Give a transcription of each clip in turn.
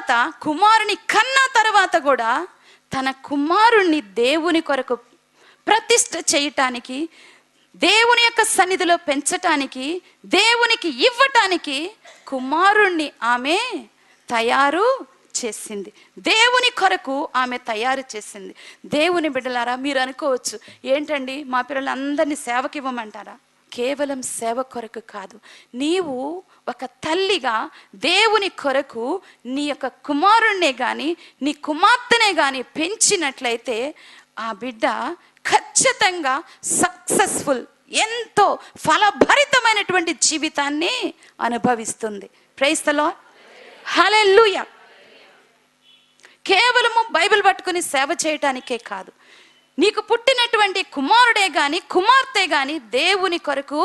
తర్వాత కుమారుని కన్న తర్వాత కూడా తన కుమారుణ్ణి దేవుని కొరకు ప్రతిష్ఠ చేయటానికి, దేవుని యొక్క సన్నిధిలో పెంచటానికి, దేవునికి ఇవ్వటానికి కుమారుణ్ణి ఆమె తయారు చేసింది. దేవుని కొరకు ఆమె తయారు చేసింది. దేవుని బిడ్డలారా, మీరు అనుకోవచ్చు, ఏంటండి మా పిల్లలందరినీ సేవకి ఇవ్వమంటారా? కేవలం సేవ కొరకు కాదు. నీవు ఒక తల్లిగా దేవుని కొరకు నీ యొక్క కుమారుణ్ణే కానీ నీ కుమార్తెనే కానీ పెంచినట్లయితే ఆ బిడ్డ ఖచ్చితంగా సక్సెస్ఫుల్, ఎంతో ఫలభరితమైనటువంటి జీవితాన్ని అనుభవిస్తుంది. ప్రైజ్ ది లార్డ్, హల్లెలూయా. కేవలము బైబిల్ పట్టుకుని సేవ చేయటానికే కాదు, నీకు పుట్టినటువంటి కుమారుడే గాని కుమార్తె గాని దేవుని కొరకు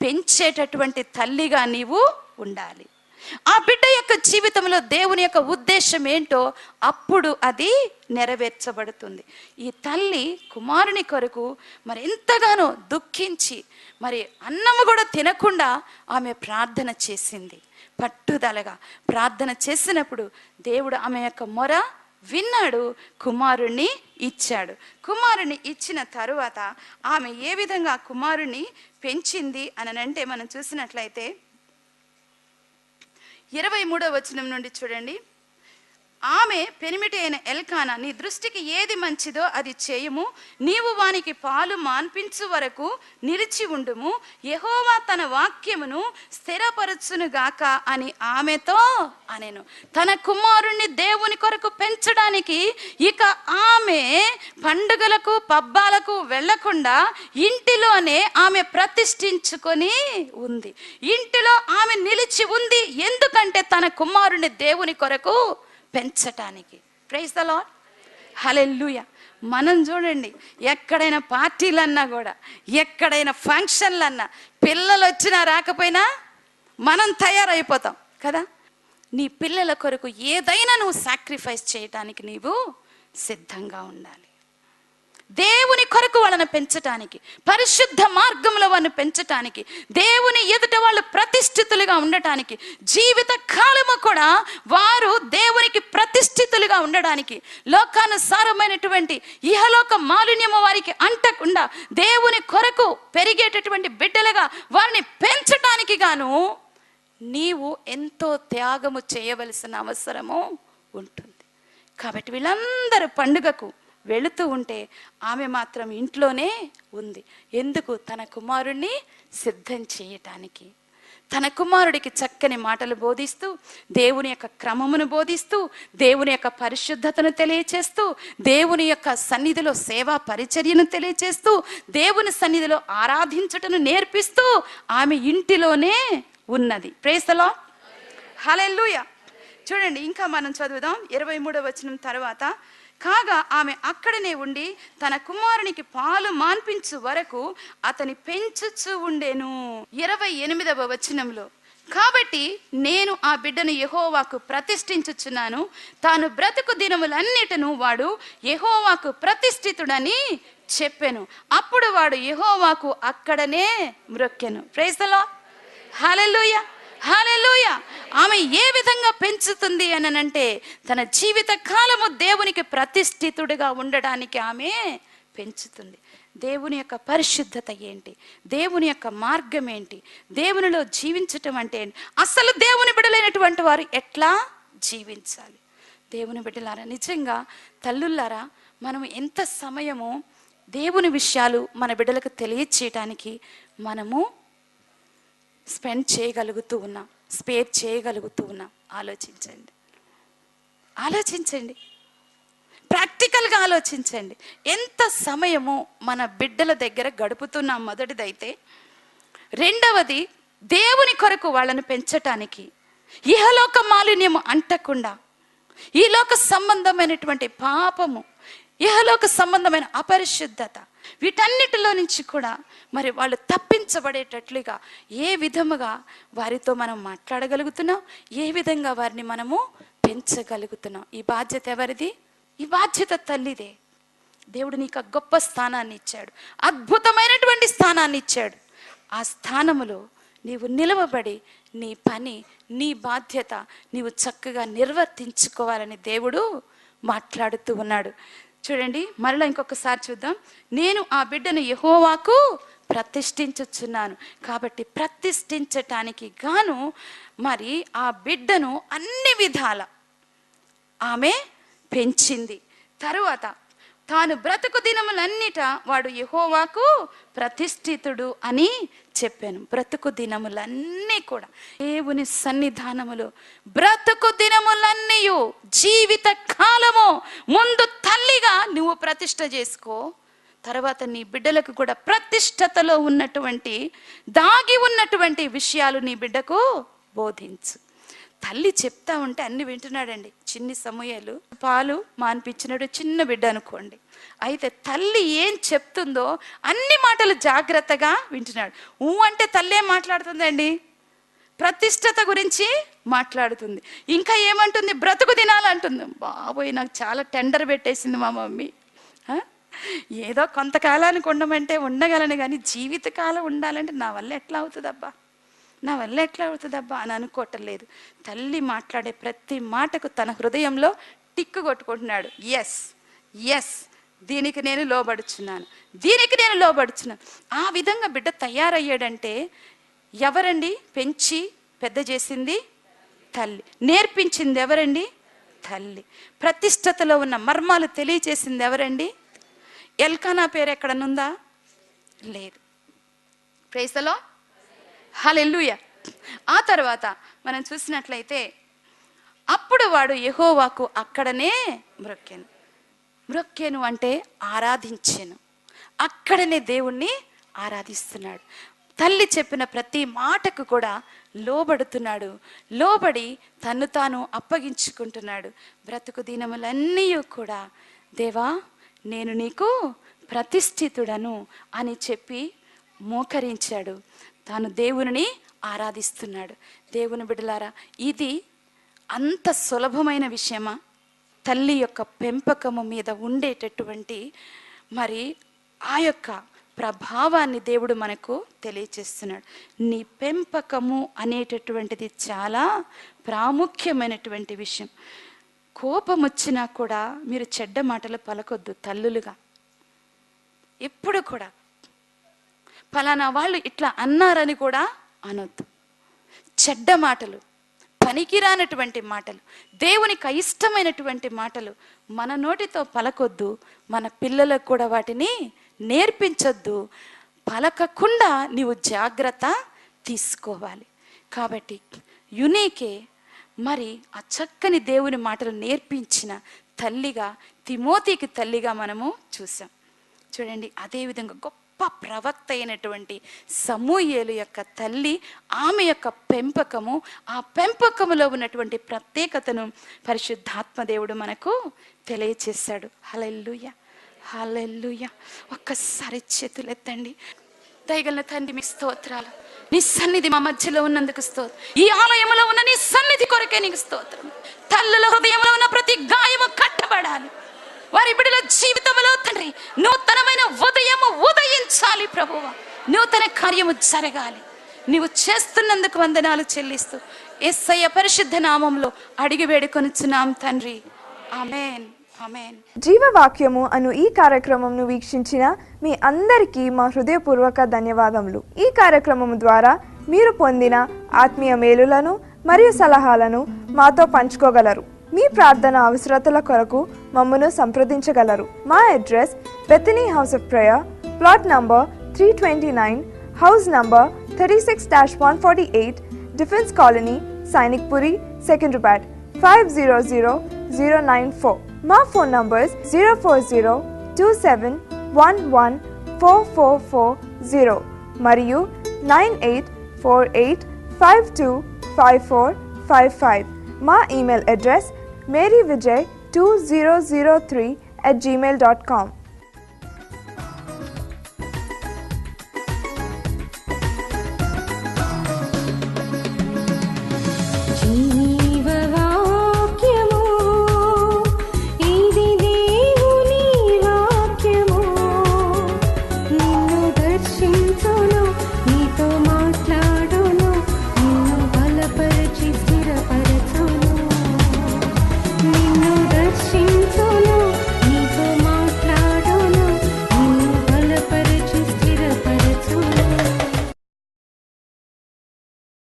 పెంచేటటువంటి తల్లిగా నీవు ఉండాలి. ఆ బిడ్డ యొక్క జీవితంలో దేవుని యొక్క ఉద్దేశం ఏంటో అప్పుడు అది నెరవేర్చబడుతుంది. ఈ తల్లి కుమారుని కొరకు మరి ఎంతగానో దుఃఖించి మరి అన్నము కూడా తినకుండా ఆమె ప్రార్థన చేసింది. పట్టుదలగా ప్రార్థన చేసినప్పుడు దేవుడు ఆమె యొక్క మొర విన్నాడు, కుమారుణ్ణి ఇచ్చాడు. కుమారుణ్ణి ఇచ్చిన తరువాత ఆమె ఏ విధంగా కుమారుణ్ణి పెంచింది అని అంటే మనం చూసినట్లయితే 23వ వచనం నుండి చూడండి. ఆమె పెనిమిటి అయిన ఎల్కానా, నీ దృష్టికి ఏది మంచిదో అది చేయుము, నీవు వానికి పాలు మాన్పించు వరకు నిలిచి ఉండుము, యెహోవా తన వాక్యమును స్థిరపరచునుగాక అని ఆమెతో అనెను. తన కుమారుణ్ణి దేవుని కొరకు పెంచడానికి ఇక ఆమె పండుగలకు పబ్బాలకు వెళ్లకుండా ఇంటిలోనే ఆమె ప్రతిష్ఠించుకొని ఉంది. ఇంటిలో ఆమె నిలిచి ఉంది. ఎందుకంటే తన కుమారుణ్ణి దేవుని కొరకు పెంచటానికి. ప్రైజ్ ది లార్డ్, హల్లెలూయా. మనం చూడండి, ఎక్కడైనా పార్టీలన్నా కూడా, ఎక్కడైనా ఫంక్షన్లన్నా, పిల్లలు వచ్చినా రాకపోయినా మనం తయారైపోతాం కదా. నీ పిల్లల కొరకు ఏదైనా నువ్వు సాక్రిఫైస్ చేయటానికి నీవు సిద్ధంగా ఉండాలి. దేవుని కొరకు వాళ్ళని పెంచటానికి, పరిశుద్ధ మార్గంలో వాళ్ళని పెంచటానికి, దేవుని ఎదుట వాళ్ళు ప్రతిష్ఠితులుగా ఉండటానికి, జీవిత కాలము కూడా వారు దేవునికి ప్రతిష్ఠితులుగా ఉండడానికి, లోకానుసారమైనటువంటి ఇహలోక మాలిన్యము వారికి అంటకుండా దేవుని కొరకు పెరిగేటటువంటి బిడ్డలుగా వారిని పెంచటానికి గాను నీవు ఎంతో త్యాగము చేయవలసిన అవసరము ఉంటుంది. కాబట్టి వీళ్ళందరూ పండుగకు వెళుతూ ఉంటే ఆమె మాత్రం ఇంట్లోనే ఉంది. ఎందుకు? తన కుమారుణ్ణి సిద్ధం చేయటానికి. తన కుమారుడికి చక్కని మాటలు బోధిస్తూ, దేవుని యొక్క క్రమమును బోధిస్తూ, దేవుని యొక్క పరిశుద్ధతను తెలియచేస్తూ, దేవుని యొక్క సన్నిధిలో సేవా పరిచర్యను తెలియచేస్తూ, దేవుని సన్నిధిలో ఆరాధించుటను నేర్పిస్తూ ఆమె ఇంటిలోనే ఉన్నది. ప్రైజ్ ది లార్డ్, హల్లెలూయా. చూడండి, ఇంకా మనం చదువుదాం 23వ వచనం తర్వాత. కాగా ఆమె అక్కడనే ఉండి తన కుమారునికి పాలు మాన్పించు వరకు అతని పెంచుచు ఉండెను. 28వ వచనంలో, కాబట్టి నేను ఆ బిడ్డను యెహోవాకు ప్రతిష్ఠించుచున్నాను, తాను బ్రతుకు దినములన్నిటను వాడు యెహోవాకు ప్రతిష్ఠితుడని చెప్పెను. అప్పుడు వాడు యెహోవాకు అక్కడనే మ్రొక్కెను. ప్రైజ్ ది లార్డ్, హల్లెలూయా, హల్లెలూయా. ఆమె ఏ విధంగా పెంచుతుంది అని అంటే, తన జీవిత కాలము దేవునికి ప్రతిష్ఠితుడిగా ఉండడానికి ఆమె పెంచుతుంది. దేవుని యొక్క పరిశుద్ధత ఏంటి, దేవుని యొక్క మార్గం ఏంటి, దేవునిలో జీవించటం అంటే ఏంటి, అసలు దేవుని బిడ్డలైనటువంటి వారు ఎట్లా జీవించాలి. దేవుని బిడ్డలారా, నిజంగా తల్లులారా, మనం ఎంత సమయము దేవుని విషయాలు మన బిడ్డలకు తెలియచేయటానికి మనము స్పెండ్ చేయగలుగుతూ ఉన్నాం, స్పేర్ చేయగలుగుతూ ఉన్నాం. ఆలోచించండి, ఆలోచించండి, ప్రాక్టికల్గా ఆలోచించండి. ఎంత సమయము మన బిడ్డల దగ్గర గడుపుతున్నాం మొదటిదైతే. రెండవది, దేవుని కొరకు వాళ్ళను పెంచటానికి, ఇహలోక మాలిన్యము అంటకుండా, ఈ లోక సంబంధమైనటువంటి పాపము, ఇహలోక సంబంధమైన అపరిశుద్ధత, వీటన్నిటిలో నుంచి కూడా మరి వాళ్ళు తప్పించబడేటట్లుగా ఏ విధముగా వారితో మనం మాట్లాడగలుగుతున్నాం, ఏ విధంగా వారిని మనము పెంచగలుగుతున్నాం. ఈ బాధ్యత ఎవరిది? ఈ బాధ్యత తల్లిదే. దేవుడు నీకు గొప్ప స్థానాన్ని ఇచ్చాడు, అద్భుతమైనటువంటి స్థానాన్ని ఇచ్చాడు. ఆ స్థానములో నీవు నిలవబడి నీ పని, నీ బాధ్యత నీవు చక్కగా నిర్వర్తించుకోవాలని దేవుడు మాట్లాడుతూ ఉన్నాడు. చూడండి, మరలా ఇంకొకసారి చూద్దాం. నేను ఆ బిడ్డను యెహోవాకు ప్రతిష్ఠించుచున్నాను. కాబట్టి ప్రతిష్ఠించటానికి గాను మరి ఆ బిడ్డను అన్ని విధాల ఆమె పెంచింది. తరువాత తాను బ్రతుకు దినములన్నిట వాడు యెహోవాకు ప్రతిష్ఠితుడు అని చెప్పాను. బ్రతుకు దినములన్నీ కూడా దేవుని సన్నిధానములో బ్రతుకు దినములన్నీ, జీవిత కాలము ముందు తల్లిగా నువ్వు ప్రతిష్ఠ చేసుకో. తర్వాత నీ బిడ్డలకు కూడా ప్రతిష్టతలో ఉన్నటువంటి, దాగి ఉన్నటువంటి విషయాలు నీ బిడ్డకు బోధించు. తల్లి చెప్తా ఉంటే అన్ని వింటున్నాడండి. చిన్ని సమూయేలు పాలు మాన్పించినాడు, చిన్న బిడ్డ అనుకోండి. అయితే తల్లి ఏం చెప్తుందో అన్ని మాటలు జాగ్రత్తగా వింటున్నాడు. అంటే తల్లి ఏం మాట్లాడుతుందండి? ప్రతిష్టత గురించి మాట్లాడుతుంది. ఇంకా ఏమంటుంది? బ్రతుకు దినాలు అంటుంది. బాబోయ్, నాకు చాలా టెండర్ పెట్టేసింది మా మమ్మీ. ఏదో కొంతకాలానికి ఉండమంటే ఉండగలను, కానీ జీవితకాలం ఉండాలంటే నా వల్ల ఎట్లా అవుతుందబ్బా అని అనుకోవటం లేదు. తల్లి మాట్లాడే ప్రతి మాటకు తన హృదయంలో టిక్కు కొట్టుకుంటున్నాడు. ఎస్, దీనికి నేను లోబడుచున్నాను. ఆ విధంగా బిడ్డ తయారయ్యాడంటే ఎవరండి? పెంచి పెద్ద చేసింది తల్లి. నేర్పించింది ఎవరండి? తల్లి. ప్రతిష్టతలో ఉన్న మర్మాలు తెలియచేసింది ఎవరండి? ఎల్కానా పేరు ఎక్కడనుందా? లేదు. ప్రైజ్ ది లార్డ్, హల్లెలూయా. ఆ తర్వాత మనం చూసినట్లయితే అప్పుడు వాడు యెహోవాకు అక్కడనే మ్రొక్కెను అంటే ఆరాధించెను. అక్కడనే దేవుణ్ణి ఆరాధిస్తున్నాడు. తల్లి చెప్పిన ప్రతి మాటకు కూడా లోబడుతున్నాడు. లోబడి తన్ను తాను అప్పగించుకుంటున్నాడు. బ్రతుకు దినములన్నీ కూడా దేవా నేను నీకు ప్రతిష్ఠితుడను అని చెప్పి మోకరించాడు. తాను దేవుని ఆరాధిస్తున్నాడు. దేవుని బిడ్డలారా, ఇది అంత సులభమైన విషయమా? తల్లి యొక్క పెంపకము మీద ఉండేటటువంటి మరి ఆ యొక్క ప్రభావాన్ని దేవుడు మనకు తెలియచేస్తున్నాడు. నీ పెంపకము అనేటటువంటిది చాలా ప్రాముఖ్యమైనటువంటి విషయం. కోపం వచ్చినా కూడా మీరు చెడ్డ మాటలు పలకొద్దు. తల్లులుగా ఎప్పుడు కూడా ఫలానా వాళ్ళు ఇట్లా అన్నారని కూడా అనొద్దు. చెడ్డ మాటలు, పనికిరానటువంటి మాటలు, దేవునికి అయిష్టమైనటువంటి మాటలు మన నోటితో పలకొద్దు. మన పిల్లలకు కూడా వాటిని నేర్పించొద్దు. పలకకుండా నీవు జాగ్రత్త తీసుకోవాలి. కాబట్టి యునీకే మరి ఆ చక్కని దేవుని మాటలు నేర్పించిన తల్లిగా, తిమోతికి తల్లిగా మనము చూసాం. చూడండి, అదేవిధంగా గొప్ప ప్రవక్త అయినటువంటి సమూయేలు యొక్క తల్లి, ఆమె యొక్క పెంపకము, ఆ పెంపకములో ఉన్నటువంటి ప్రత్యేకతను పరిశుద్ధాత్మ దేవుడు మనకు తెలియచేశాడు. హల్లెలూయా, హల్లెలూయా. ఒక్కసారి చేతులెత్తండి. దయగల తండ్రి, మీ స్తోత్రాలు. నీ సన్నిధి మా మధ్యలో ఉన్నందుకు స్తోత్రం. ఈ ఆలయంలో ఉన్న నీ సన్నిధి కొరకే నీకు స్తోత్రం. తల్లుల హృదయంలో ఉన్న ప్రతి గాయము కట్టబడాలి. వారి బిడ్డల జీవితంలో తండ్రి నూతనమైన ఉదయము ఉదయించాలి. ప్రభువా, నూతన కార్యము జరగాలి. నీవు చేస్తున్నందుకు వందనాలు చెల్లిస్తూ యేసయ్య పరిశుద్ధ నామంలో అడిగి వేడుకొనుచున్నాం తండ్రి. ఆమేన్, ఆమేన్. జీవవాక్యము అను ఈ కార్యక్రమంను వీక్షించిన మీ అందరికీ మా హృదయపూర్వక ధన్యవాదములు. ఈ కార్యక్రమం ద్వారా మీరు పొందిన ఆత్మీయ మేలులను మరియు సలహాలను మాతో పంచుకోగలరు. మీ ప్రార్థన అవసరతల కొరకు మమ్మను సంప్రదించగలరు. మా address Bethany house of prayer, plot number 329, house number 36-148, defence colony, Sainikpuri, Secunderabad 500094. మా ఫోన్ నంబర్స్ 04027114440 మరియు 9848525455. మా ఈమెయిల్ అడ్రస్ maryvijay2003@gmail.com.